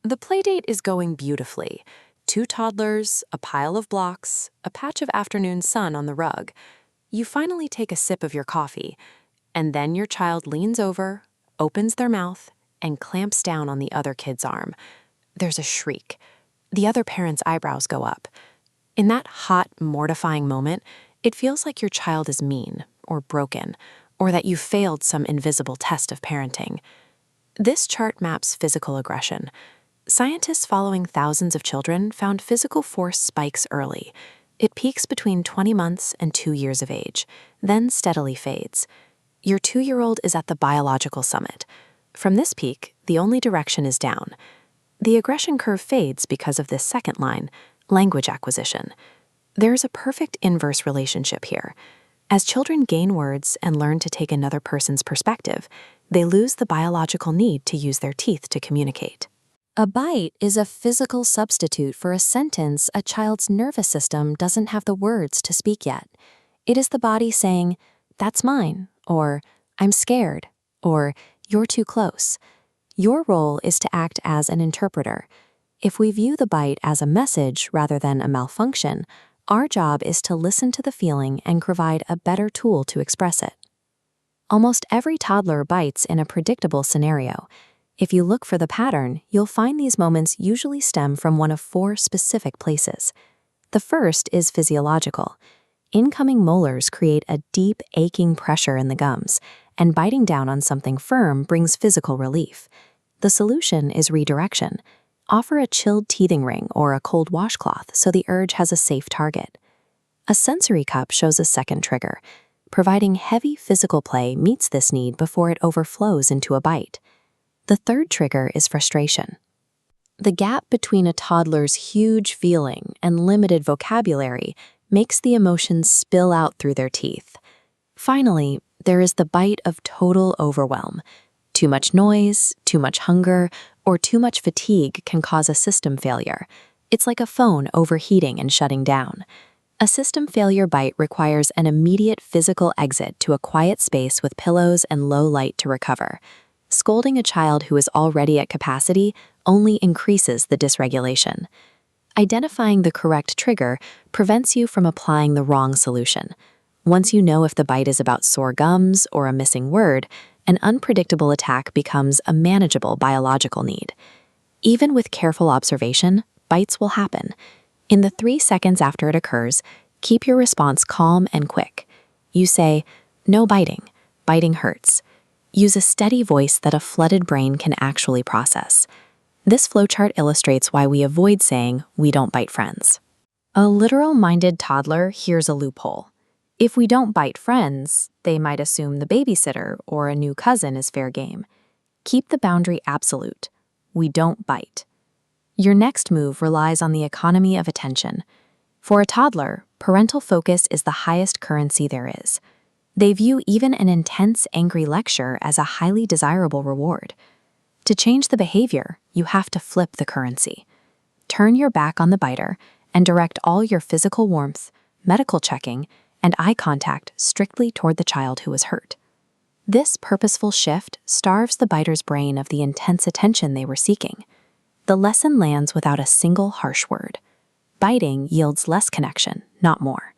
The playdate is going beautifully. Two toddlers, a pile of blocks, a patch of afternoon sun on the rug. You finally take a sip of your coffee, and then your child leans over, opens their mouth, and clamps down on the other kid's arm. There's a shriek. The other parent's eyebrows go up. In that hot, mortifying moment, it feels like your child is mean or broken, or that you failed some invisible test of parenting. This chart maps physical aggression. Scientists following thousands of children found physical force spikes early. It peaks between 20 months and 2 years of age, then steadily fades. Your 2-year-old is at the biological summit. From this peak, the only direction is down. The aggression curve fades because of this second line, language acquisition. There is a perfect inverse relationship here. As children gain words and learn to take another person's perspective, they lose the biological need to use their teeth to communicate. A bite is a physical substitute for a sentence a child's nervous system doesn't have the words to speak yet. It is the body saying, "That's mine," or "I'm scared," or "You're too close." Your role is to act as an interpreter. If we view the bite as a message rather than a malfunction, our job is to listen to the feeling and provide a better tool to express it. Almost every toddler bites in a predictable scenario. If you look for the pattern, you'll find these moments usually stem from one of 4 specific places. The first is physiological. Incoming molars create a deep, aching pressure in the gums, and biting down on something firm brings physical relief. The solution is redirection. Offer a chilled teething ring or a cold washcloth so the urge has a safe target. A sensory cup shows a second trigger. Providing heavy physical play meets this need before it overflows into a bite. The third trigger is frustration. The gap between a toddler's huge feeling and limited vocabulary makes the emotions spill out through their teeth. Finally, there is the bite of total overwhelm. Too much noise, too much hunger, or too much fatigue can cause a system failure. It's like a phone overheating and shutting down. A system failure bite requires an immediate physical exit to a quiet space with pillows and low light to recover. Scolding a child who is already at capacity only increases the dysregulation. Identifying the correct trigger prevents you from applying the wrong solution. Once you know if the bite is about sore gums or a missing word, an unpredictable attack becomes a manageable biological need. Even with careful observation, bites will happen. In the 3 seconds after it occurs, keep your response calm and quick. You say, "No biting. Biting hurts." Use a steady voice that a flooded brain can actually process. This flowchart illustrates why we avoid saying, "We don't bite friends." A literal-minded toddler hears a loophole. If we don't bite friends, they might assume the babysitter or a new cousin is fair game. Keep the boundary absolute. We don't bite. Your next move relies on the economy of attention. For a toddler, parental focus is the highest currency there is. They view even an intense, angry lecture as a highly desirable reward. To change the behavior, you have to flip the currency. Turn your back on the biter and direct all your physical warmth, medical checking, and eye contact strictly toward the child who was hurt. This purposeful shift starves the biter's brain of the intense attention they were seeking. The lesson lands without a single harsh word. Biting yields less connection, not more.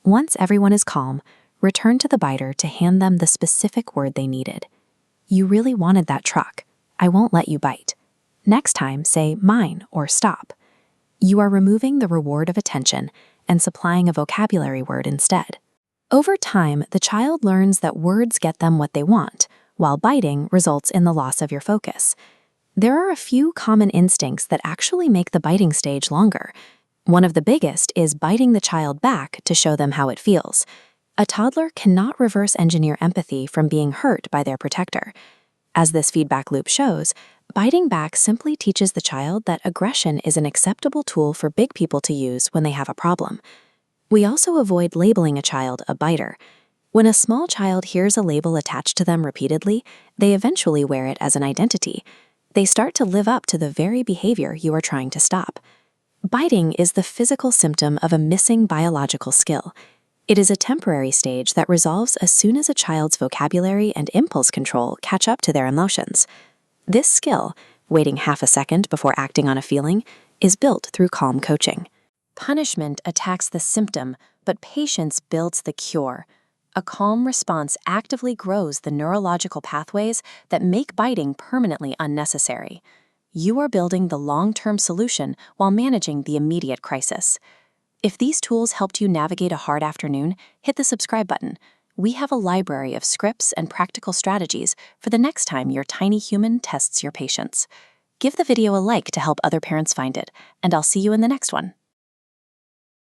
Once everyone is calm, return to the biter to hand them the specific word they needed. "You really wanted that truck. I won't let you bite." Next time, say "mine" or "stop." You are removing the reward of attention and supplying a vocabulary word instead. Over time, the child learns that words get them what they want, while biting results in the loss of your focus. There are a few common instincts that actually make the biting stage longer. One of the biggest is biting the child back to show them how it feels. A toddler cannot reverse engineer empathy from being hurt by their protector. As this feedback loop shows, biting back simply teaches the child that aggression is an acceptable tool for big people to use when they have a problem. We also avoid labeling a child a biter. When a small child hears a label attached to them repeatedly, they eventually wear it as an identity. They start to live up to the very behavior you are trying to stop. Biting is the physical symptom of a missing biological skill. It is a temporary stage that resolves as soon as a child's vocabulary and impulse control catch up to their emotions. This skill, waiting half a second before acting on a feeling, is built through calm coaching. Punishment attacks the symptom, but patience builds the cure. A calm response actively grows the neurological pathways that make biting permanently unnecessary. You are building the long-term solution while managing the immediate crisis. If these tools helped you navigate a hard afternoon, hit the subscribe button. We have a library of scripts and practical strategies for the next time your tiny human tests your patience. Give the video a like to help other parents find it, and I'll see you in the next one.